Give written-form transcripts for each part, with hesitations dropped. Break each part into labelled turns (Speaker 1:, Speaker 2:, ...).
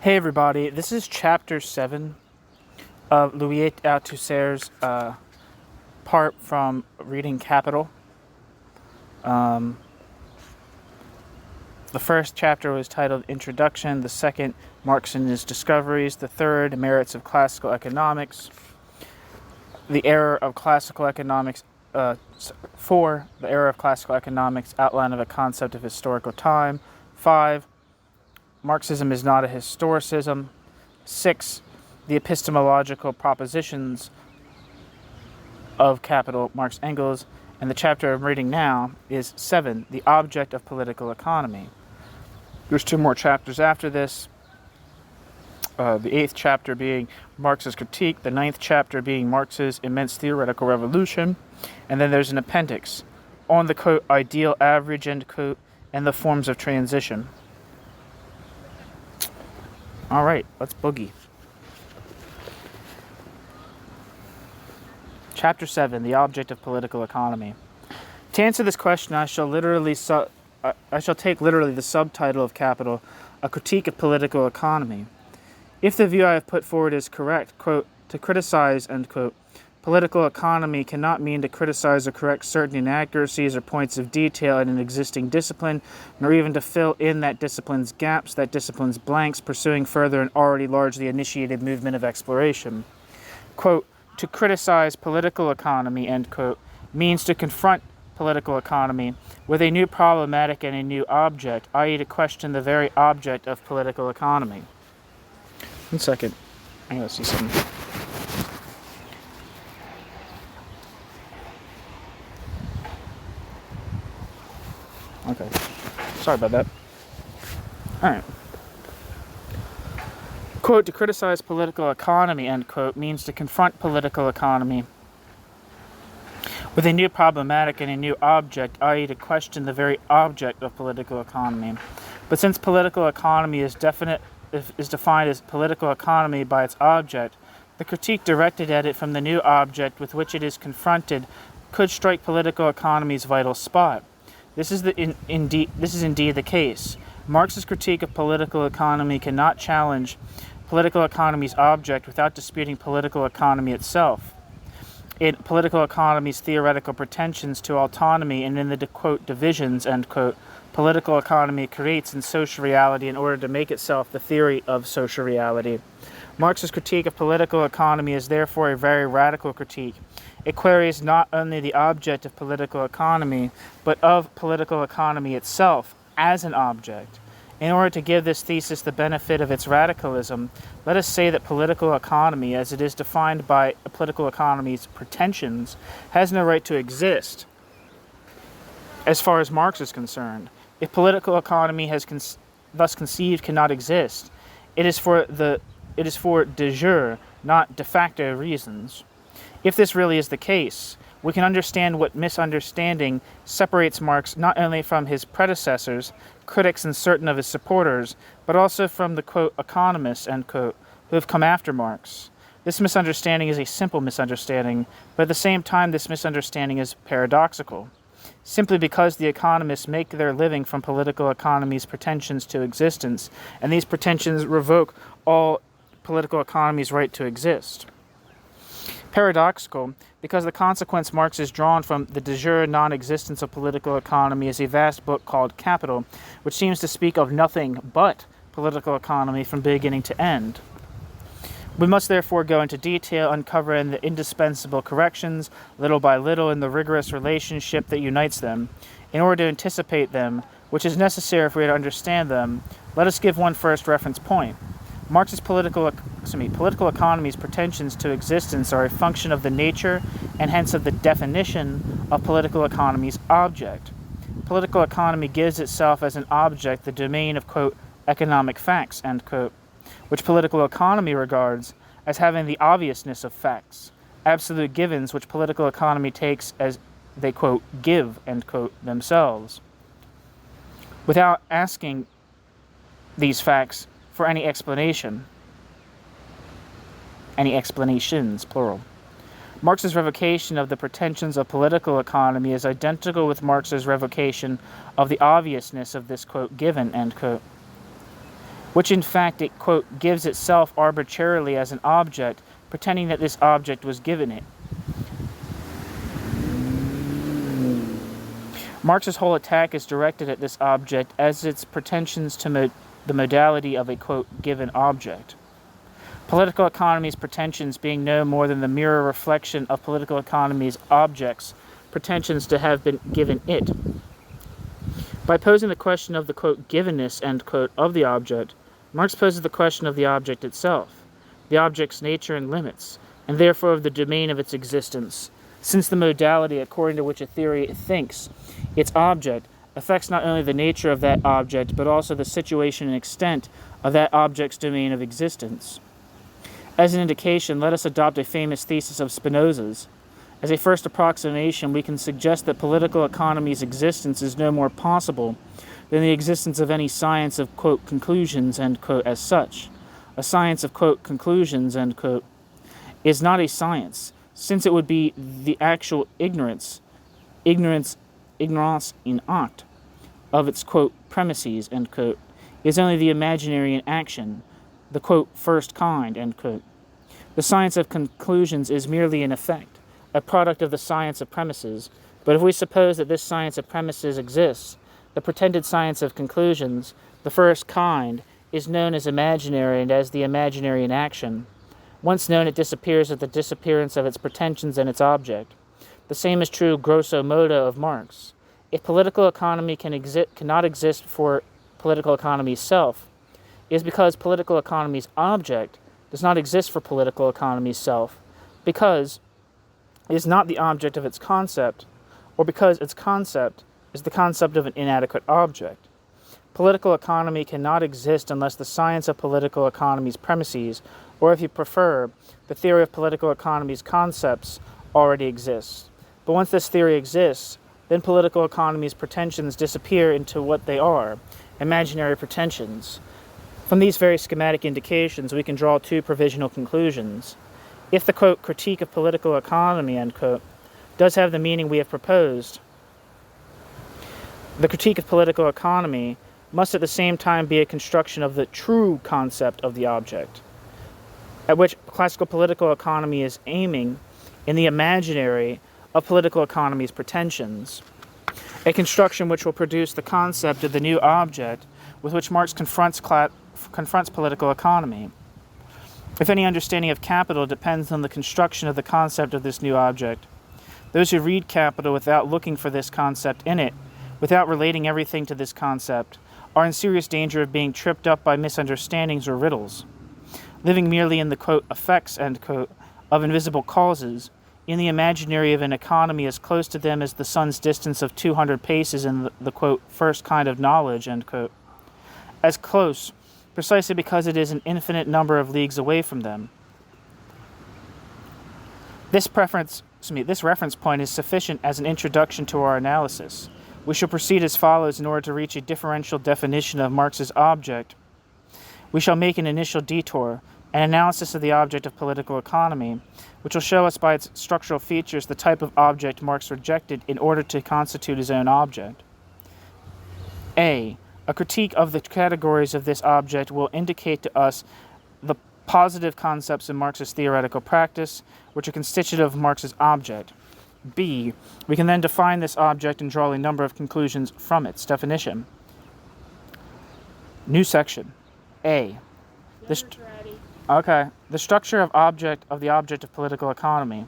Speaker 1: Hey everybody, this is chapter 7 of Louis Althusser's part from reading Capital. The first chapter was titled Introduction, the second, Marx and His Discoveries, the third, Merits of Classical Economics, the Error of Classical Economics, 4, the Error of Classical Economics, Outline of a Concept of Historical Time, 5, Marxism is not a historicism. 6. The epistemological propositions of Capital, Marx, Engels. And the chapter I'm reading now is 7. The object of political economy. There's 2 more chapters after this. The 8th chapter being Marx's critique. The 9th chapter being Marx's immense theoretical revolution. And then there's an appendix on the, quote, ideal average, end quote, and the forms of transition. All right, let's boogie. Chapter 7, the object of political economy. To answer this question, I shall take literally the subtitle of Capital, A Critique of Political Economy. If the view I have put forward is correct, quote, to criticize, end quote, political economy cannot mean to criticize or correct certain inaccuracies or points of detail in an existing discipline, nor even to fill in that discipline's gaps, that discipline's blanks, pursuing further an already largely initiated movement of exploration. Quote, to criticize political economy, end quote, means to confront political economy with a new problematic and a new object, i.e. to question the very object of political economy. 1 second. I gotta see something. Okay. Sorry about that. All right. Quote, to criticize political economy, end quote, means to confront political economy with a new problematic and a new object, i.e. to question the very object of political economy. But since political economy is definite, is defined as political economy by its object, the critique directed at it from the new object with which it is confronted could strike political economy's vital spot. This is indeed the case. Marx's critique of political economy cannot challenge political economy's object without disputing political economy itself. In political economy's theoretical pretensions to autonomy and in the, quote, divisions, end quote, political economy creates in social reality in order to make itself the theory of social reality. Marx's critique of political economy is therefore a very radical critique. It queries not only the object of political economy, but of political economy itself as an object. In order to give this thesis the benefit of its radicalism, let us say that political economy, as it is defined by political economy's pretensions, has no right to exist as far as Marx is concerned. If political economy has thus conceived cannot exist, it is for de jure, not de facto reasons. If this really is the case, we can understand what misunderstanding separates Marx not only from his predecessors, critics and certain of his supporters, but also from the, quote, economists, end quote, who have come after Marx. This misunderstanding is a simple misunderstanding, but at the same time this misunderstanding is paradoxical. Simply because the economists make their living from political economy's pretensions to existence, and these pretensions revoke all political economy's right to exist. Paradoxical, because the consequence Marx is drawn from the de jure non-existence of political economy is a vast book called Capital, which seems to speak of nothing but political economy from beginning to end. We must therefore go into detail, uncovering the indispensable corrections, little by little, in the rigorous relationship that unites them. In order to anticipate them, which is necessary if we are to understand them, let us give one first reference point. Marx's political economy's pretensions to existence are a function of the nature and hence of the definition of political economy's object. Political economy gives itself as an object the domain of, quote, economic facts, end quote, which political economy regards as having the obviousness of facts, absolute givens which political economy takes as they, quote, give, end quote, themselves, without asking these facts for any explanations, plural. Marx's revocation of the pretensions of political economy is identical with Marx's revocation of the obviousness of this, quote, given, end quote. which in fact it, quote, gives itself arbitrarily as an object, pretending that this object was given it. Marx's whole attack is directed at this object as its pretensions to the modality of a, quote, given object. Political economy's pretensions being no more than the mirror reflection of political economy's objects' pretensions to have been given it. By posing the question of the, quote, givenness, end quote, of the object, Marx poses the question of the object itself, the object's nature and limits, and therefore of the domain of its existence, since the modality according to which a theory thinks its object affects not only the nature of that object, but also the situation and extent of that object's domain of existence. As an indication, let us adopt a famous thesis of Spinoza's. As a first approximation, we can suggest that political economy's existence is no more possible than the existence of any science of, quote, conclusions, end quote, as such. A science of, quote, conclusions, end quote, is not a science, since it would be the actual ignorance in act, of its, quote, premises, end quote, is only the imaginary in action, the, quote, first kind, end quote. The science of conclusions is merely an effect, a product of the science of premises, but if we suppose that this science of premises exists, the pretended science of conclusions, the first kind, is known as imaginary and as the imaginary in action. Once known, it disappears at the disappearance of its pretensions and its object. The same is true grosso modo of Marx. If political economy cannot exist for political economy's self, it is because political economy's object does not exist for political economy's self, because it is not the object of its concept, or because its concept is the concept of an inadequate object. Political economy cannot exist unless the science of political economy's premises, or if you prefer, the theory of political economy's concepts, already exists. But once this theory exists, then political economy's pretensions disappear into what they are, imaginary pretensions. From these very schematic indications, we can draw two provisional conclusions. If the, quote, critique of political economy, end quote, does have the meaning we have proposed, the critique of political economy must at the same time be a construction of the true concept of the object, at which classical political economy is aiming in the imaginary of political economy's pretensions, a construction which will produce the concept of the new object with which Marx confronts political economy. If any understanding of capital depends on the construction of the concept of this new object, those who read capital without looking for this concept in it, without relating everything to this concept, are in serious danger of being tripped up by misunderstandings or riddles. Living merely in the, quote, effects, end quote, of invisible causes, in the imaginary of an economy as close to them as the sun's distance of 200 paces in the, quote, first kind of knowledge, end quote, as close, precisely because it is an infinite number of leagues away from them. This reference point is sufficient as an introduction to our analysis. We shall proceed as follows in order to reach a differential definition of Marx's object. We shall make an initial detour, an analysis of the object of political economy, which will show us by its structural features the type of object Marx rejected in order to constitute his own object. A critique of the categories of this object will indicate to us the positive concepts in Marx's theoretical practice, which are constitutive of Marx's object. B, we can then define this object and draw a number of conclusions from its definition. New section. A. The structure of the object of political economy.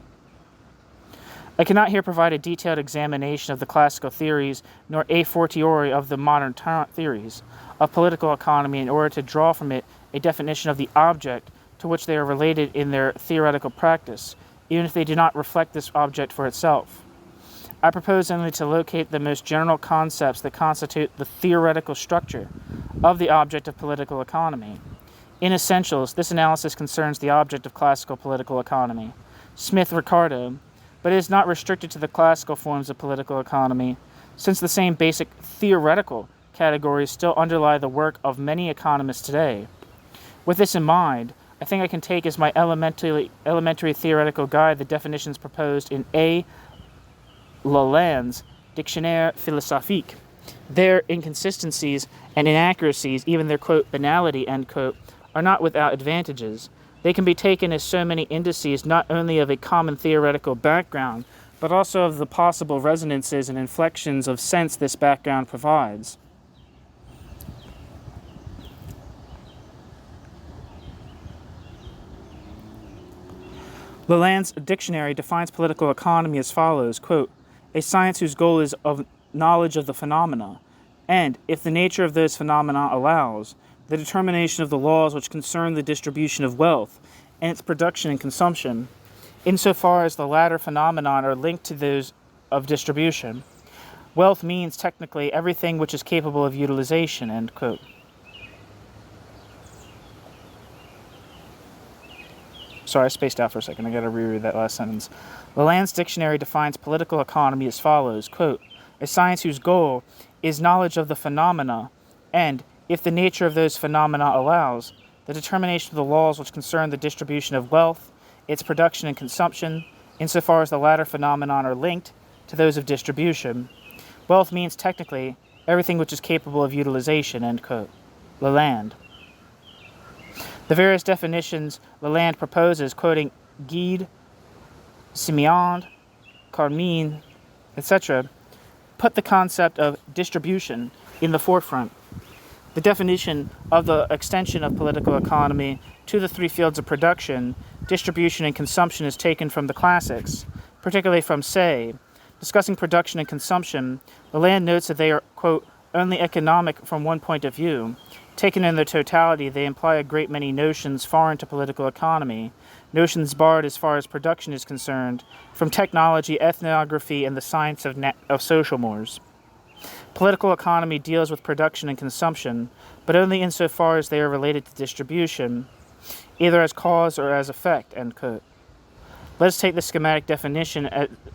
Speaker 1: I cannot here provide a detailed examination of the classical theories, nor a fortiori of the modern theories of political economy in order to draw from it a definition of the object to which they are related in their theoretical practice, even if they do not reflect this object for itself. I propose only to locate the most general concepts that constitute the theoretical structure of the object of political economy. In essentials, this analysis concerns the object of classical political economy. Smith, Ricardo, but it is not restricted to the classical forms of political economy, since the same basic theoretical categories still underlie the work of many economists today. With this in mind, I think I can take as my elementary theoretical guide the definitions proposed in A. Lalande's Dictionnaire philosophique, Their inconsistencies and inaccuracies, even their, quote, banality, end quote, are not without advantages. They can be taken as so many indices not only of a common theoretical background, but also of the possible resonances and inflections of sense this background provides. Laland's dictionary defines political economy as follows, quote, a science whose goal is of knowledge of the phenomena, and, if the nature of those phenomena allows, the determination of the laws which concern the distribution of wealth and its production and consumption, insofar as the latter phenomenon are linked to those of distribution. Wealth means, technically, everything which is capable of utilization, end quote. Sorry, I spaced out for a second. I got to reread that last sentence. Laland's dictionary defines political economy as follows, quote, a science whose goal is knowledge of the phenomena, and, if the nature of those phenomena allows, the determination of the laws which concern the distribution of wealth, its production and consumption, insofar as the latter phenomenon are linked to those of distribution. Wealth means, technically, everything which is capable of utilization, end quote. Laland. The various definitions Laland proposes, quoting Guide, Simeond, Carmine, etc., put the concept of distribution in the forefront. The definition of the extension of political economy to the three fields of production, distribution, and consumption is taken from the classics, particularly from Say. Discussing production and consumption, Laland notes that they are, quote, only economic from one point of view. Taken in their totality, they imply a great many notions foreign to political economy, notions barred as far as production is concerned, from technology, ethnography, and the science of social mores. Political economy deals with production and consumption, but only insofar as they are related to distribution, either as cause or as effect, end quote. Let us take the schematic definition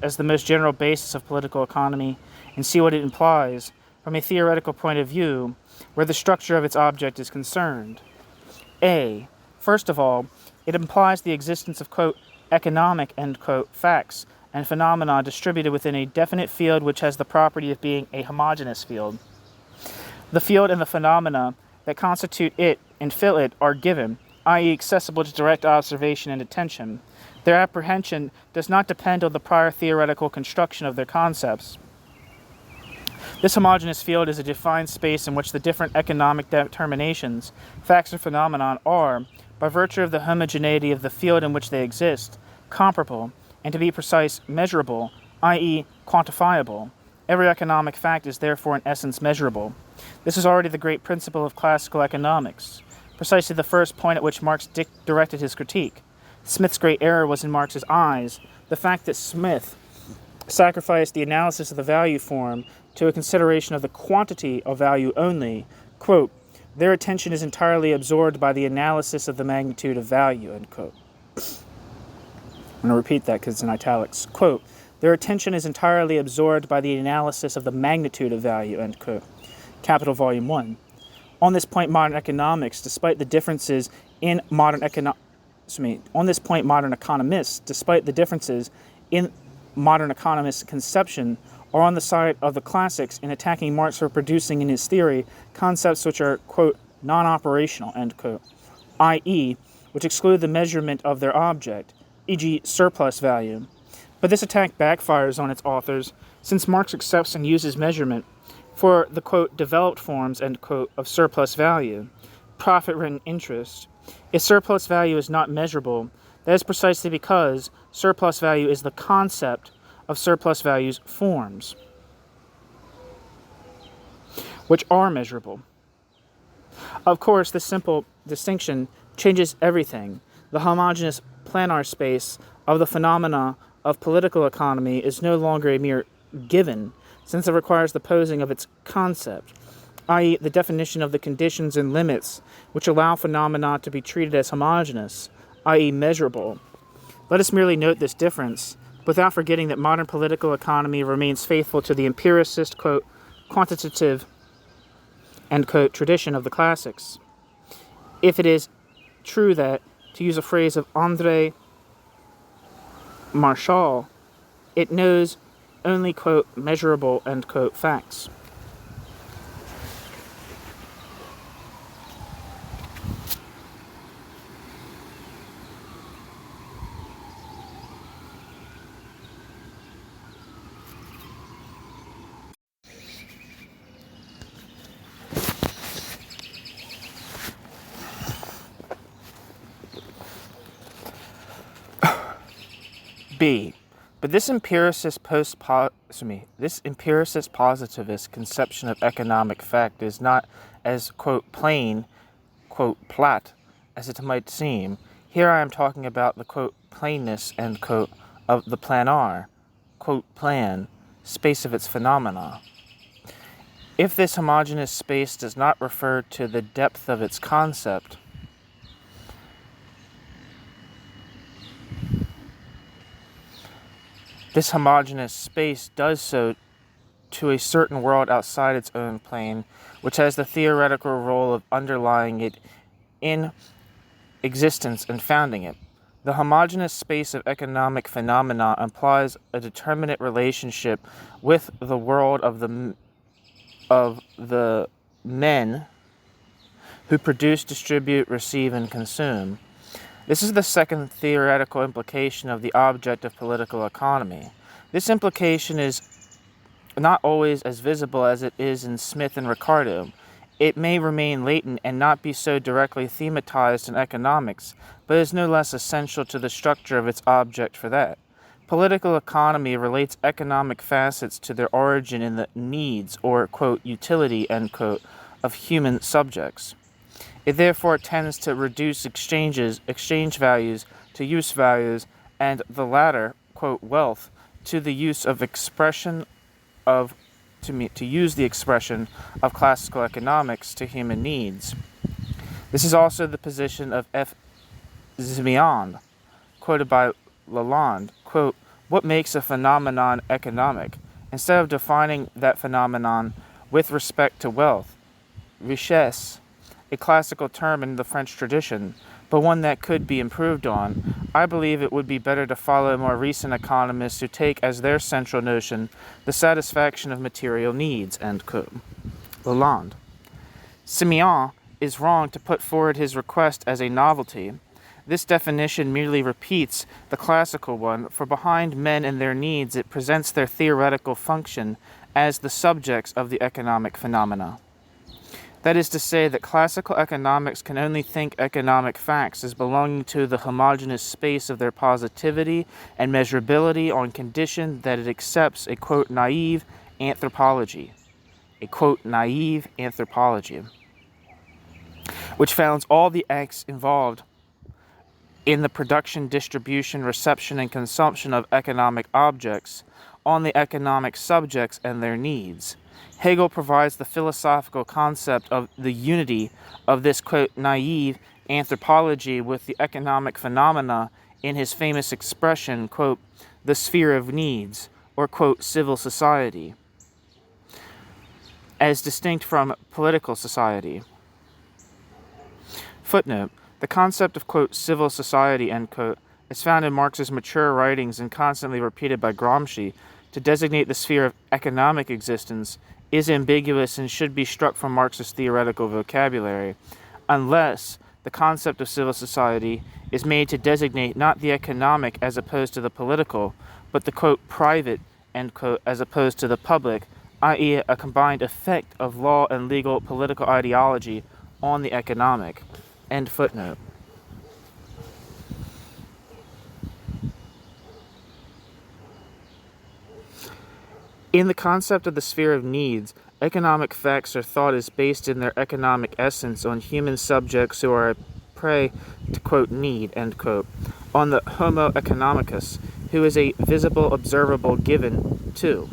Speaker 1: as the most general basis of political economy and see what it implies from a theoretical point of view where the structure of its object is concerned. A. First of all, it implies the existence of, quote, economic, end quote, facts and phenomena distributed within a definite field which has the property of being a homogeneous field. The field and the phenomena that constitute it and fill it are given, i.e. accessible to direct observation and attention. Their apprehension does not depend on the prior theoretical construction of their concepts. This homogeneous field is a defined space in which the different economic determinations, facts, and phenomena are, by virtue of the homogeneity of the field in which they exist, comparable, and to be precise, measurable, i.e. quantifiable. Every economic fact is therefore in essence measurable. This is already the great principle of classical economics, precisely the first point at which Marx directed his critique. Smith's great error was in Marx's eyes the fact that Smith sacrificed the analysis of the value form to a consideration of the quantity of value only. Quote, their attention is entirely absorbed by the analysis of the magnitude of value, end quote. I'm going to repeat that because it's in italics. Quote, their attention is entirely absorbed by the analysis of the magnitude of value, end quote. Capital Volume 1. On this point, modern economists, despite the differences in modern economists, despite the differences in modern economists' conception, are on the side of the classics in attacking Marx for producing in his theory concepts which are, quote, non-operational, end quote, i.e., which exclude the measurement of their object, e.g. surplus value. But this attack backfires on its authors, since Marx accepts and uses measurement for the, quote, developed forms, end quote, of surplus value, profit and interest. If surplus value is not measurable, that is precisely because surplus value is the concept of surplus value's forms, which are measurable. Of course, this simple distinction changes everything. The homogeneous planar space of the phenomena of political economy is no longer a mere given, since it requires the posing of its concept, i.e. the definition of the conditions and limits which allow phenomena to be treated as homogeneous, i.e. measurable. Let us merely note this difference, without forgetting that modern political economy remains faithful to the empiricist, quote, quantitative, end quote, tradition of the classics. If it is true that, to use a phrase of André Marchal, it knows only, quote, measurable, end quote, facts. B. But this empiricist positivist conception of economic fact is not as, quote, plain, quote, platt as it might seem. Here I am talking about the, quote, plainness, end quote, of the planar, quote, plan, space of its phenomena. If this homogeneous space does not refer to the depth of its concept, this homogeneous space does so to a certain world outside its own plane, which has the theoretical role of underlying it in existence and founding it. The homogeneous space of economic phenomena implies a determinate relationship with the world of the men who produce, distribute, receive, and consume. This is the second theoretical implication of the object of political economy. This implication is not always as visible as it is in Smith and Ricardo. It may remain latent and not be so directly thematized in economics, but is no less essential to the structure of its object for that. Political economy relates economic facets to their origin in the needs or, quote, utility, end quote, of human subjects. It therefore tends to reduce exchange values to use values, and the latter, quote, wealth, to the use of expression of, to use the expression of classical economics to human needs. This is also the position of F. Zimian, quoted by Lalonde, quote, what makes a phenomenon economic? Instead of defining that phenomenon with respect to wealth, richesse, a classical term in the French tradition, but one that could be improved on, I believe it would be better to follow more recent economists who take as their central notion the satisfaction of material needs, end quote. Lalonde. Simeon is wrong to put forward his request as a novelty. This definition merely repeats the classical one, for behind men and their needs it presents their theoretical function as the subjects of the economic phenomena. That is to say that classical economics can only think economic facts as belonging to the homogeneous space of their positivity and measurability on condition that it accepts a, quote, naive anthropology, which founds all the acts involved in the production, distribution, reception, and consumption of economic objects on the economic subjects and their needs. Hegel provides the philosophical concept of the unity of this, quote, naive anthropology with the economic phenomena in his famous expression, quote, the sphere of needs, or, quote, civil society, as distinct from political society. Footnote, the concept of, quote, civil society, end quote, is found in Marx's mature writings and constantly repeated by Gramsci to designate the sphere of economic existence is ambiguous and should be struck from Marx's theoretical vocabulary, unless the concept of civil society is made to designate not the economic as opposed to the political, but the, quote, private, end quote, as opposed to the public, i.e. a combined effect of law and legal political ideology on the economic, end footnote. In the concept of the sphere of needs, economic facts are thought as based in their economic essence on human subjects who are a prey to, quote, need, end quote, on the homo economicus, who is a visible, observable given, too.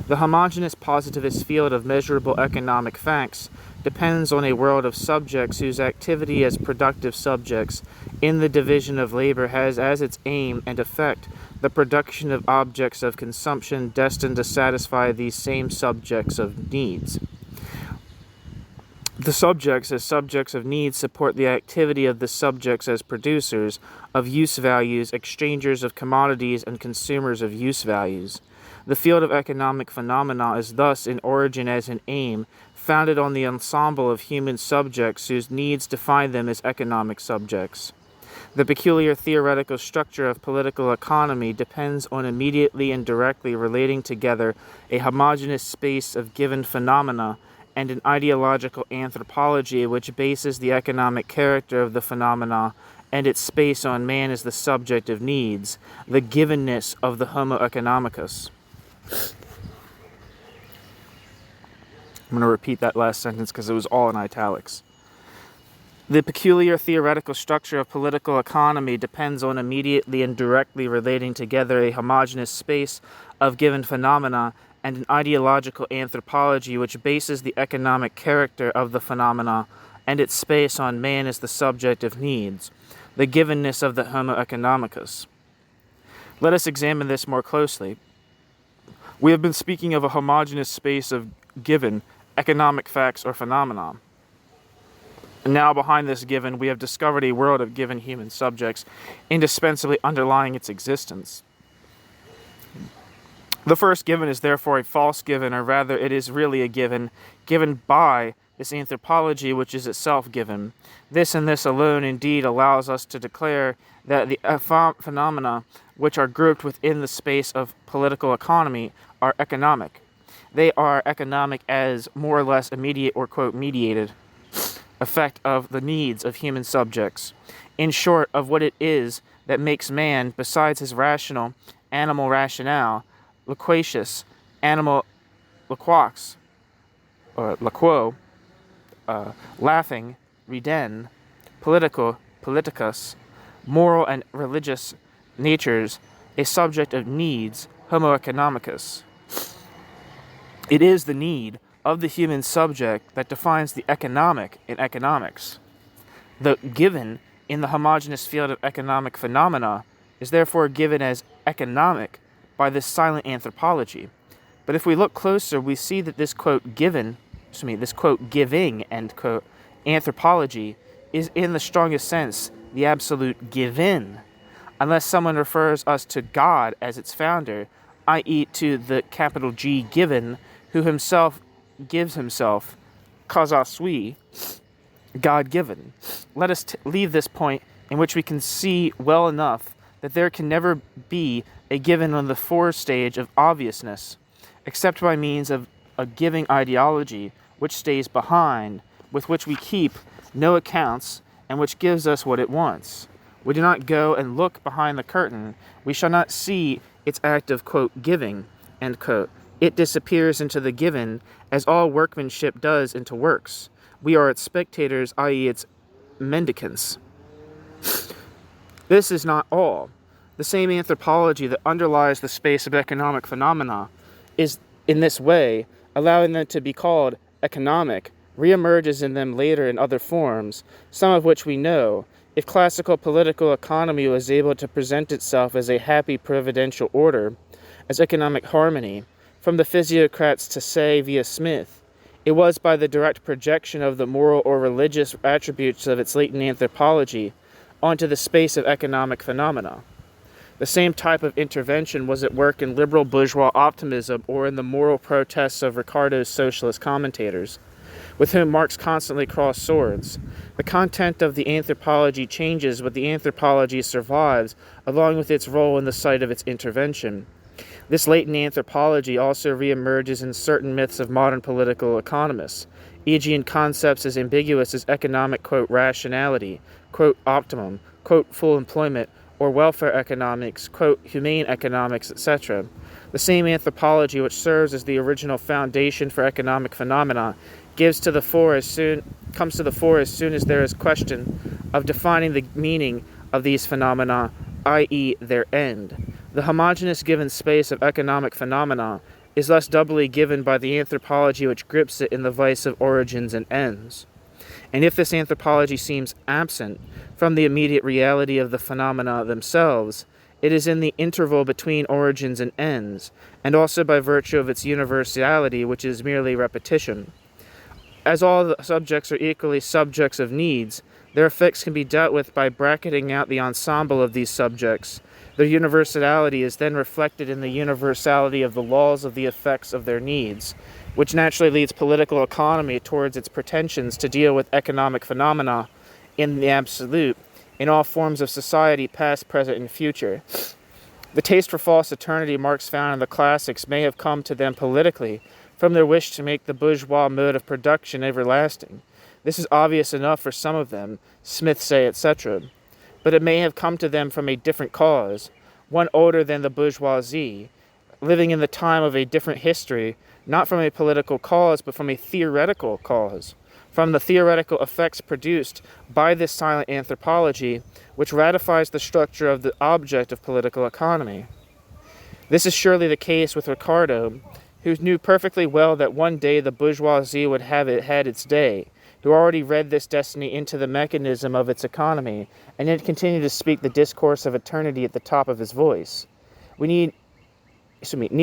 Speaker 1: The homogeneous positivist field of measurable economic facts depends on a world of subjects whose activity as productive subjects in the division of labor has as its aim and effect the production of objects of consumption destined to satisfy these same subjects of needs. The subjects as subjects of needs support the activity of the subjects as producers of use values, exchangers of commodities, and consumers of use values. The field of economic phenomena is thus in origin as an aim, founded on the ensemble of human subjects whose needs define them as economic subjects. The peculiar theoretical structure of political economy depends on immediately and directly relating together a homogeneous space of given phenomena and an ideological anthropology which bases the economic character of the phenomena and its space on man is the subject of needs, the givenness of the homo economicus. I'm going to repeat that last sentence because it was all in italics. The peculiar theoretical structure of political economy depends on immediately and directly relating together a homogeneous space of given phenomena and an ideological anthropology which bases the economic character of the phenomena and its space on man as the subject of needs, the givenness of the homo economicus. Let us examine this more closely. We have been speaking of a homogeneous space of given economic facts or phenomena. And now behind this given, we have discovered a world of given human subjects, indispensably underlying its existence. The first given is therefore a false given, or rather it is really a given by this anthropology which is itself given. This and this alone indeed allows us to declare that the phenomena which are grouped within the space of political economy are economic. They are economic as more or less immediate or, quote, mediated effect of the needs of human subjects. In short, of what it is that makes man, besides his rational animal rationale, loquacious animal loquax, or laquo, laughing, reden, political, politicus, moral and religious natures, a subject of needs, homo economicus. It is the need of the human subject that defines the economic in economics. The given in the homogeneous field of economic phenomena is therefore given as economic by this silent anthropology. But if we look closer, we see that this quote giving, end quote, anthropology is in the strongest sense the absolute given, unless someone refers us to God as its founder, i.e. to the capital G given, who himself gives himself, causa sui, God-given. Let us leave this point in which we can see well enough that there can never be a given on the forestage of obviousness, except by means of a giving ideology which stays behind, with which we keep no accounts, and which gives us what it wants. We do not go and look behind the curtain. We shall not see its act of, quote, giving, end quote. It disappears into the given, as all workmanship does into works. We are its spectators, i.e. its mendicants. This is not all. The same anthropology that underlies the space of economic phenomena is, in this way, allowing them to be called economic, reemerges in them later in other forms, some of which we know. If classical political economy was able to present itself as a happy providential order, as economic harmony, from the physiocrats to say via Smith, it was by the direct projection of the moral or religious attributes of its latent anthropology onto the space of economic phenomena. The same type of intervention was at work in liberal bourgeois optimism or in the moral protests of Ricardo's socialist commentators, with whom Marx constantly crossed swords. The content of the anthropology changes, but the anthropology survives, along with its role in the site of its intervention. This latent anthropology also reemerges in certain myths of modern political economists, e.g. in concepts as ambiguous as economic, quote, rationality, quote, optimum, quote, full employment, or welfare economics, quote, humane economics, etc. The same anthropology which serves as the original foundation for economic phenomena comes to the fore as soon as there is question of defining the meaning of these phenomena, i.e. their end. The homogeneous given space of economic phenomena is thus doubly given by the anthropology which grips it in the vice of origins and ends. And if this anthropology seems absent from the immediate reality of the phenomena themselves, it is in the interval between origins and ends, and also by virtue of its universality, which is merely repetition. As all the subjects are equally subjects of needs, their effects can be dealt with by bracketing out the ensemble of these subjects. Their universality is then reflected in the universality of the laws of the effects of their needs, which naturally leads political economy towards its pretensions to deal with economic phenomena in the absolute, in all forms of society, past, present, and future. The taste for false eternity Marx found in the classics may have come to them politically from their wish to make the bourgeois mode of production everlasting. This is obvious enough for some of them, Smith say, etc. but it may have come to them from a different cause, one older than the bourgeoisie, living in the time of a different history, not from a political cause, but from a theoretical cause, from the theoretical effects produced by this silent anthropology, which ratifies the structure of the object of political economy. This is surely the case with Ricardo, who knew perfectly well that one day the bourgeoisie would have had its day, who already read this destiny into the mechanism of its economy, and yet continued to speak the discourse of eternity at the top of his voice. Need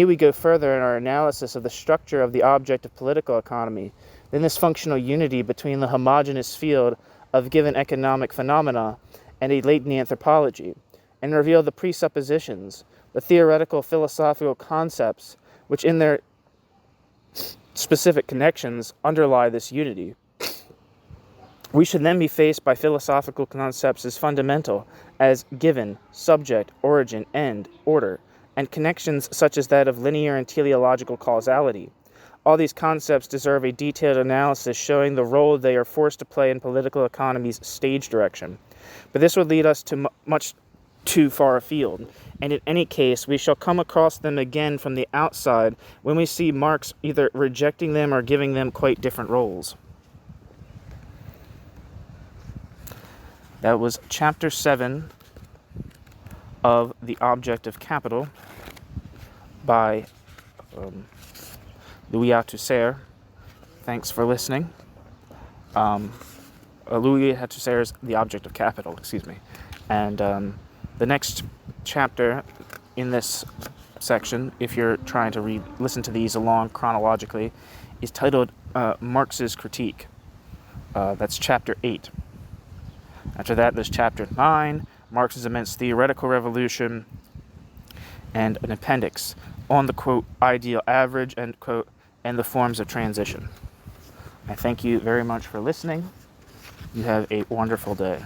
Speaker 1: we go further in our analysis of the structure of the object of political economy than this functional unity between the homogeneous field of given economic phenomena and a latent anthropology, and reveal the presuppositions, the theoretical philosophical concepts, which in their specific connections underlie this unity. We should then be faced by philosophical concepts as fundamental as given, subject, origin, end, order, and connections such as that of linear and teleological causality. All these concepts deserve a detailed analysis showing the role they are forced to play in political economy's stage direction. But this would lead us to much too far afield, and in any case, we shall come across them again from the outside when we see Marx either rejecting them or giving them quite different roles. That was Chapter 7 of The Object of Capital by Louis Althusser. Thanks for listening. Louis Althusser's The Object of Capital, And the next chapter in this section, if you're trying to listen to these along chronologically, is titled Marx's Critique. That's Chapter 8. After that, there's Chapter 9, Marx's Immense Theoretical Revolution, and an appendix on the, quote, ideal average, end quote, and the forms of transition. I thank you very much for listening. You have a wonderful day.